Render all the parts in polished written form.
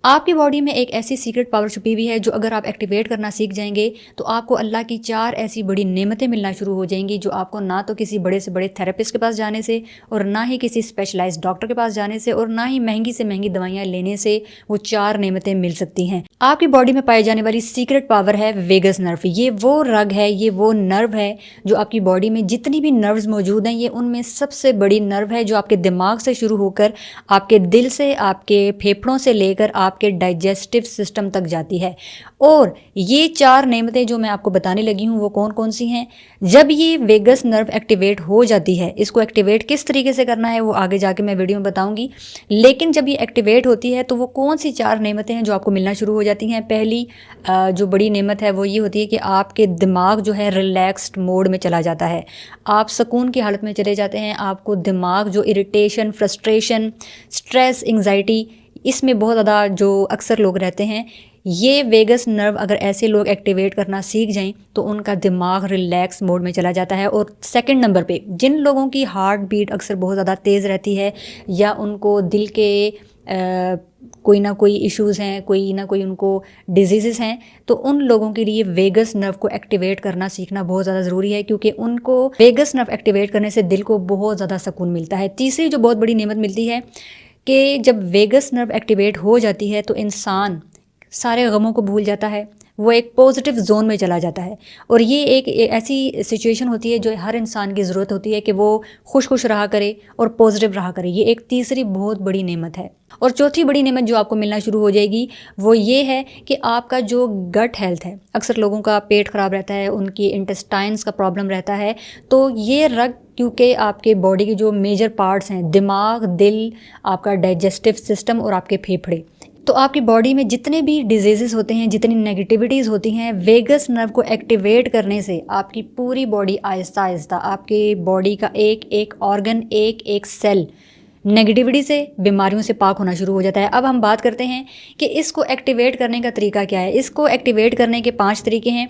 آپ کی باڈی میں ایک ایسی سیکرٹ پاور چھپی ہوئی ہے جو اگر آپ ایکٹیویٹ کرنا سیکھ جائیں گے تو آپ کو اللہ کی 4 ایسی بڑی نعمتیں ملنا شروع ہو جائیں گی جو آپ کو نہ تو کسی بڑے سے بڑے تھراپسٹ کے پاس جانے سے اور نہ ہی کسی اسپیشلائزڈ ڈاکٹر کے پاس جانے سے اور نہ ہی مہنگی سے مہنگی دوائیاں لینے سے وہ 4 نعمتیں مل سکتی ہیں۔ آپ کی باڈی میں پائی جانے والی سیکرٹ پاور ہے ویگس نرو۔ یہ وہ رگ ہے، یہ وہ نرو ہے جو آپ کی باڈی میں جتنی بھی نروز موجود ہیں یہ ان میں سب سے بڑی نرو ہے جو آپ کے دماغ سے شروع ہو کر آپ کے دل سے، آپ کے پھیپھڑوں سے لے کر آپ کے ڈائجسٹو سسٹم تک جاتی ہے۔ اور یہ 4 نعمتیں جو میں آپ کو بتانے لگی ہوں وہ کون کون سی ہیں؟ جب یہ ویگس نرو ایکٹیویٹ ہو جاتی ہے، اس کو ایکٹیویٹ کس طریقے سے کرنا ہے وہ آگے جا کے میں ویڈیو میں بتاؤں گی، لیکن جب یہ ایکٹیویٹ ہوتی ہے تو وہ کون سی 4 نعمتیں ہیں جو آپ کو ملنا شروع ہو جاتی ہیں؟ پہلی جو بڑی نعمت ہے وہ یہ ہوتی ہے کہ آپ کے دماغ جو ہے ریلیکسڈ موڈ میں چلا جاتا ہے، آپ سکون کی حالت میں چلے جاتے ہیں۔ آپ کو دماغ جو اریٹیشن، فرسٹریشن، سٹریس، انگزائٹی، اس میں بہت زیادہ جو اکثر لوگ رہتے ہیں، یہ ویگس نرو اگر ایسے لوگ ایکٹیویٹ کرنا سیکھ جائیں تو ان کا دماغ ریلیکس موڈ میں چلا جاتا ہے۔ اور سیکنڈ نمبر پہ جن لوگوں کی ہارٹ بیٹ اکثر بہت زیادہ تیز رہتی ہے یا ان کو دل کے کوئی نہ کوئی ایشوز ہیں، کوئی نہ کوئی ان کو ڈیزیزز ہیں، تو ان لوگوں کے لیے ویگس نرو کو ایکٹیویٹ کرنا سیکھنا بہت زیادہ ضروری ہے، کیونکہ ان کو ویگس نرو ایکٹیویٹ کرنے سے دل کو بہت زیادہ سکون ملتا ہے۔ تیسری جو بہت بڑی نعمت ملتی ہے کہ جب ویگس نرو ایکٹیویٹ ہو جاتی ہے تو انسان سارے غموں کو بھول جاتا ہے، وہ ایک پازیٹیو زون میں چلا جاتا ہے۔ اور یہ ایک ایسی سچویشن ہوتی ہے جو ہر انسان کی ضرورت ہوتی ہے کہ وہ خوش رہا کرے اور پازیٹیو رہا کرے۔ یہ ایک تیسری بہت بڑی نعمت ہے۔ اور چوتھی بڑی نعمت جو آپ کو ملنا شروع ہو جائے گی وہ یہ ہے کہ آپ کا جو گٹ ہیلتھ ہے، اکثر لوگوں کا پیٹ خراب رہتا ہے، ان کی انٹسٹائنس کا پرابلم رہتا ہے، تو یہ رگ کیونکہ آپ کے باڈی کے جو میجر پارٹس ہیں، دماغ، دل، آپ کا ڈائجسٹو سسٹم اور آپ کے پھیپھڑے، تو آپ کی باڈی میں جتنے بھی ڈیزیزز ہوتے ہیں، جتنی نیگیٹیوٹیز ہوتی ہیں، ویگس نرو کو ایکٹیویٹ کرنے سے آپ کی پوری باڈی آہستہ آہستہ، آپ کی باڈی کا ایک ایک آرگن، ایک ایک سیل نیگیٹیوٹی سے، بیماریوں سے پاک ہونا شروع ہو جاتا ہے۔ اب ہم بات کرتے ہیں کہ اس کو ایکٹیویٹ کرنے کا طریقہ کیا ہے۔ اس کو ایکٹیویٹ کرنے کے 5 طریقے ہیں۔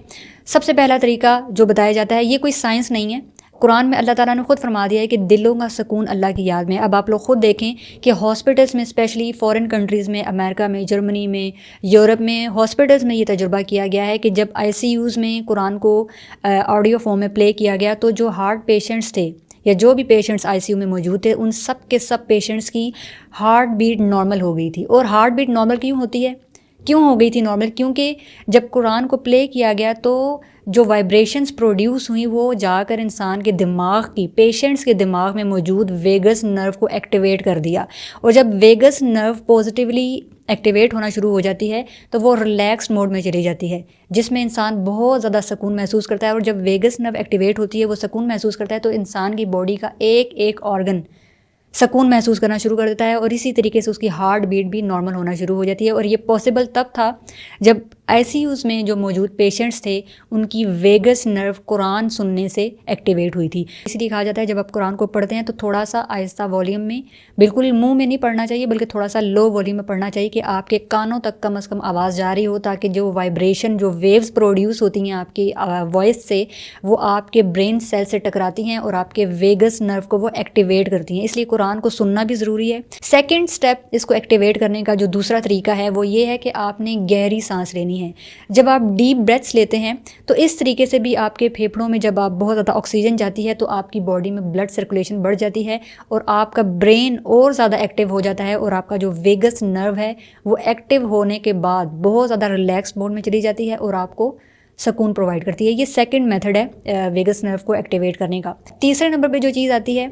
سب سے پہلا طریقہ جو بتایا جاتا ہے، یہ کوئی سائنس نہیں ہے، قرآن میں اللہ تعالیٰ نے خود فرما دیا ہے کہ دلوں کا سکون اللہ کی یاد میں۔ اب آپ لوگ خود دیکھیں کہ ہاسپٹلس میں، اسپیشلی فورن کنٹریز میں، امریکہ میں، جرمنی میں، یورپ میں، ہاسپٹلس میں یہ تجربہ کیا گیا ہے کہ جب آئی سی یوز میں قرآن کو آڈیو فارم میں پلے کیا گیا تو جو ہارٹ پیشنٹس تھے یا جو بھی پیشنٹس آئی سی یو میں موجود تھے، ان سب کے سب پیشنٹس کی ہارٹ بیٹ نارمل ہو گئی تھی۔ اور ہارٹ بیٹ نارمل کیوں ہوتی ہے؟ کیوں ہو گئی تھی نارمل؟ کیونکہ جب قرآن کو پلے کیا گیا تو جو وائبریشنز پروڈیوس ہوئیں وہ جا کر انسان کے دماغ کی، پیشنٹس کے دماغ میں موجود ویگس نرو کو ایکٹیویٹ کر دیا۔ اور جب ویگس نرو پازیٹیولی ایکٹیویٹ ہونا شروع ہو جاتی ہے تو وہ ریلیکس موڈ میں چلی جاتی ہے، جس میں انسان بہت زیادہ سکون محسوس کرتا ہے۔ اور جب ویگس نرو ایکٹیویٹ ہوتی ہے، وہ سکون محسوس کرتا ہے، تو انسان کی باڈی کا ایک ایک آرگن سکون محسوس کرنا شروع کر دیتا ہے، اور اسی طریقے سے اس کی ہارٹ بیٹ بھی نارمل ہونا شروع ہو جاتی ہے۔ اور یہ پاسبل تب تھا جب آئی سی یوز میں جو موجود پیشنٹس تھے ان کی ویگس نرو قرآن سننے سے ایکٹیویٹ ہوئی تھی۔ اسی لیے کہا جاتا ہے جب آپ قرآن کو پڑھتے ہیں تو تھوڑا سا آہستہ والیوم میں، بالکل منہ میں نہیں پڑھنا چاہیے بلکہ تھوڑا سا لو والیوم میں پڑھنا چاہیے کہ آپ کے کانوں تک کم از کم آواز جا رہی ہو، تاکہ جو وائبریشن، جو ویوز پروڈیوس ہوتی ہیں آپ کی وائس سے، وہ آپ کے برین سیل سے ٹکراتی ہیں اور آپ کے ویگس نرو کو وہ ایکٹیویٹ کرتی ہیں۔ اس لیے قرآن کو سننا بھی ضروری ہے۔ سیکنڈ سٹیپ اس کو ایکٹیویٹ کرنے کا جو دوسرا طریقہ ہے وہ یہ ہے کہ آپ نے گہری سانس لینی ہے۔ جب آپ ڈیپ بریتھس لیتے ہیں تو اس طریقے سے بھی آپ کے پھیپھڑوں میں جب آپ بہت زیادہ آکسیجن جاتی ہے تو آپ کی باڈی میں بلڈ سرکولیشن بڑھ جاتی ہے اور آپ کا برین اور زیادہ ایکٹیو ہو جاتا ہے، اور آپ کا جو ویگس نرو ہے وہ ایکٹیو ہونے کے بعد بہت زیادہ ریلیکس موڈ میں چلی جاتی ہے اور آپ کو سکون پرووائڈ کرتی ہے۔ یہ سیکنڈ میتھڈ ہے ویگس نرو کو ایکٹیویٹ کرنے کا۔ تیسرے نمبر پہ جو چیز آتی ہے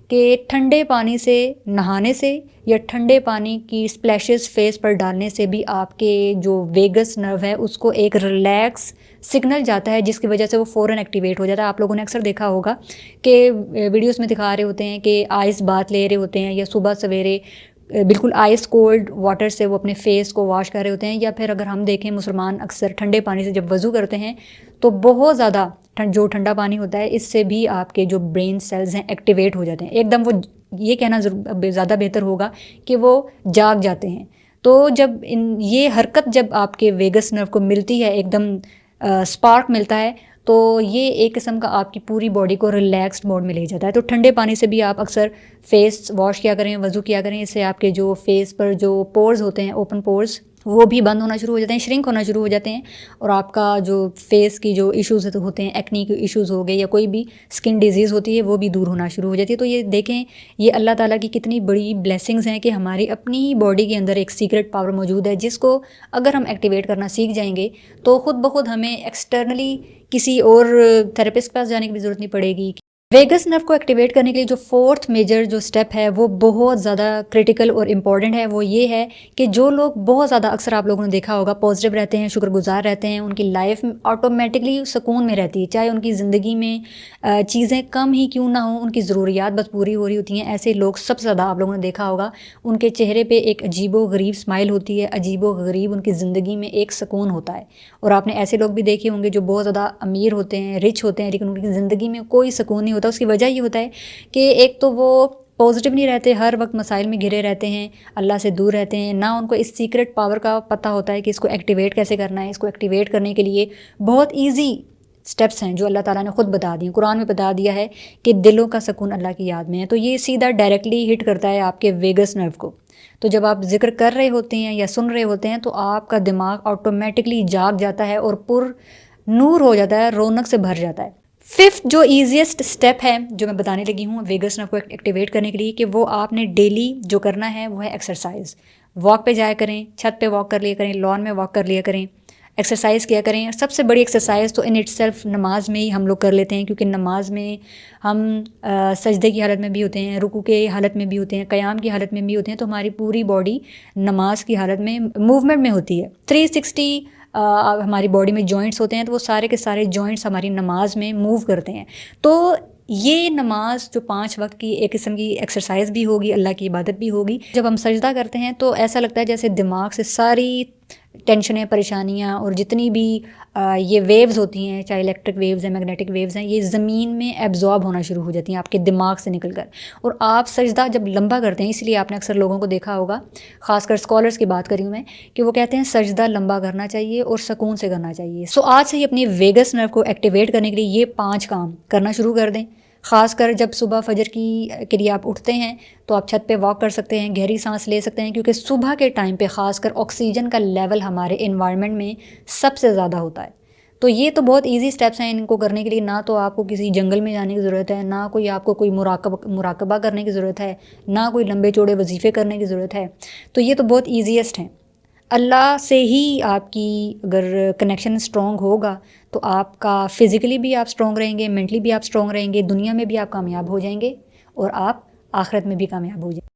کہ ٹھنڈے پانی سے نہانے سے یا ٹھنڈے پانی کی سپلیشز فیس پر ڈالنے سے بھی آپ کے جو ویگس نرو ہے اس کو ایک ریلیکس سگنل جاتا ہے، جس کی وجہ سے وہ فوراً ایکٹیویٹ ہو جاتا ہے۔ آپ لوگوں نے اکثر دیکھا ہوگا کہ ویڈیوز میں دکھا رہے ہوتے ہیں کہ آئس بات لے رہے ہوتے ہیں یا صبح سویرے بالکل آئس کولڈ واٹر سے وہ اپنے فیس کو واش کر رہے ہوتے ہیں، یا پھر اگر ہم دیکھیں مسلمان اکثر ٹھنڈے پانی سے جب وضو کرتے ہیں تو بہت زیادہ جو ٹھنڈا پانی ہوتا ہے اس سے بھی آپ کے جو برین سیلز ہیں ایکٹیویٹ ہو جاتے ہیں ایک دم۔ وہ یہ کہنا زیادہ بہتر ہوگا کہ وہ جاگ جاتے ہیں۔ تو جب یہ حرکت جب آپ کے ویگس نرو کو ملتی ہے، ایک دم سپارک ملتا ہے، تو یہ ایک قسم کا آپ کی پوری باڈی کو ریلیکسڈ موڈ میں لے جاتا ہے۔ تو ٹھنڈے پانی سے بھی آپ اکثر فیس واش کیا کریں، وضو کیا کریں، اس سے آپ کے جو فیس پر جو پورز ہوتے ہیں، اوپن پورز، وہ بھی بند ہونا شروع ہو جاتے ہیں، شرنک ہونا شروع ہو جاتے ہیں، اور آپ کا جو فیس کی جو ایشوز ہوتے ہیں، ایکنی کے ایشوز ہو گئے یا کوئی بھی اسکن ڈیزیز ہوتی ہے، وہ بھی دور ہونا شروع ہو جاتی ہے۔ تو یہ دیکھیں یہ اللہ تعالیٰ کی کتنی بڑی بلیسنگز ہیں کہ ہماری اپنی ہی باڈی کے اندر ایک سیکرٹ پاور موجود ہے، جس کو اگر ہم ایکٹیویٹ کرنا سیکھ جائیں گے تو خود بخود ہمیں ایکسٹرنلی کسی اور تھراپسٹ کے پاس جانے کی بھی ضرورت نہیں پڑے گی۔ ویگس نرو کو ایکٹیویٹ کرنے کے لیے جو فورتھ میجر جو سٹیپ ہے وہ بہت زیادہ کریٹیکل اور امپورٹنٹ ہے، وہ یہ ہے کہ جو لوگ بہت زیادہ، اکثر آپ لوگوں نے دیکھا ہوگا، پازیٹیو رہتے ہیں، شکر گزار رہتے ہیں، ان کی لائف آٹومیٹکلی سکون میں رہتی ہے، چاہے ان کی زندگی میں چیزیں کم ہی کیوں نہ ہوں، ان کی ضروریات بس پوری ہو رہی ہوتی ہیں، ایسے لوگ سب سے زیادہ آپ لوگوں نے دیکھا ہوگا ان کے چہرے پہ ایک عجیب و غریب اسمائل ہوتی ہے، عجیب و غریب ان کی زندگی میں ایک سکون ہوتا ہے۔ اور آپ نے ایسے لوگ بھی دیکھے ہوں گے جو بہت زیادہ امیر ہوتے ہیں، رچ ہوتے ہیں، لیکن ان کی زندگی میں کوئی سکون نہیں ہوتا۔ اس کی وجہ یہ ہوتا ہے کہ ایک تو وہ پازیٹیو نہیں رہتے، ہر وقت مسائل میں گھرے رہتے ہیں، اللہ سے دور رہتے ہیں، نہ ان کو اس سیکرٹ پاور کا پتہ ہوتا ہے کہ اس کو ایکٹیویٹ کیسے کرنا ہے۔ اس کو ایکٹیویٹ کرنے کے لیے بہت ایزی سٹیپس ہیں جو اللہ تعالیٰ نے خود بتا دیے، قرآن میں بتا دیا ہے کہ دلوں کا سکون اللہ کی یاد میں ہے۔ تو یہ سیدھا ڈائریکٹلی ہٹ کرتا ہے آپ کے ویگس نرو کو۔ تو جب آپ ذکر کر رہے ہوتے ہیں یا سن رہے ہوتے ہیں تو آپ کا دماغ آٹومیٹکلی جاگ جاتا ہے اور پر نور ہو جاتا ہے، رونق سے بھر جاتا ہے۔ ففتھ جو ایزیسٹ سٹیپ ہے جو میں بتانے لگی ہوں ویگس نرو کو ایکٹیویٹ کرنے کے لیے، کہ وہ آپ نے ڈیلی جو کرنا ہے وہ ہے ایکسرسائز۔ واک پہ جایا کریں، چھت پہ واک کر لیا کریں، لان میں واک کر لیا کریں، ایکسرسائز کیا کریں۔ سب سے بڑی ایکسرسائز تو ان اٹ سیلف نماز میں ہی ہم لوگ کر لیتے ہیں، کیونکہ نماز میں ہم سجدے کی حالت میں بھی ہوتے ہیں، رکوع کے حالت میں بھی ہوتے ہیں، قیام کی حالت میں بھی ہوتے ہیں، تو ہماری پوری باڈی نماز کی حالت میں موومنٹ میں ہوتی ہے۔ 360 ہماری باڈی میں جوائنٹس ہوتے ہیں، تو وہ سارے کے سارے جوائنٹس ہماری نماز میں موو کرتے ہیں۔ تو یہ نماز جو 5 وقت کی ایک قسم کی ایکسرسائز بھی ہوگی، اللہ کی عبادت بھی ہوگی۔ جب ہم سجدہ کرتے ہیں تو ایسا لگتا ہے جیسے دماغ سے ساری ٹینشنیں، پریشانیاں اور جتنی بھی یہ ویوز ہوتی ہیں، چاہے الیکٹرک ویوز ہیں، میگنیٹک ویوز ہیں، یہ زمین میں ایبزارب ہونا شروع ہو جاتی ہیں آپ کے دماغ سے نکل کر۔ اور آپ سجدہ جب لمبا کرتے ہیں، اس لیے آپ نے اکثر لوگوں کو دیکھا ہوگا، خاص کر اسکالرس کی بات کری ہوں میں، کہ وہ کہتے ہیں سجدہ لمبا کرنا چاہیے اور سکون سے کرنا چاہیے۔ سو آج سے ہی اپنی ویگس نرو کو ایکٹیویٹ کرنے کے لیے یہ 5 کام کرنا شروع کر دیں۔ خاص کر جب صبح فجر کے لیے آپ اٹھتے ہیں تو آپ چھت پہ واک کر سکتے ہیں، گہری سانس لے سکتے ہیں، کیونکہ صبح کے ٹائم پہ خاص کر آکسیجن کا لیول ہمارے انوائرمنٹ میں سب سے زیادہ ہوتا ہے۔ تو یہ تو بہت ایزی سٹیپس ہیں، ان کو کرنے کے لیے نہ تو آپ کو کسی جنگل میں جانے کی ضرورت ہے، نہ کوئی آپ کو کوئی مراقبہ کرنے کی ضرورت ہے، نہ کوئی لمبے چوڑے وظیفے کرنے کی ضرورت ہے۔ تو یہ تو بہت ایزیسٹ ہیں۔ اللہ سے ہی آپ کی اگر کنیکشن اسٹرانگ ہوگا تو آپ کا فزیکلی بھی آپ اسٹرانگ رہیں گے، مینٹلی بھی آپ اسٹرانگ رہیں گے، دنیا میں بھی آپ کامیاب ہو جائیں گے اور آپ آخرت میں بھی کامیاب ہو جائیں گے۔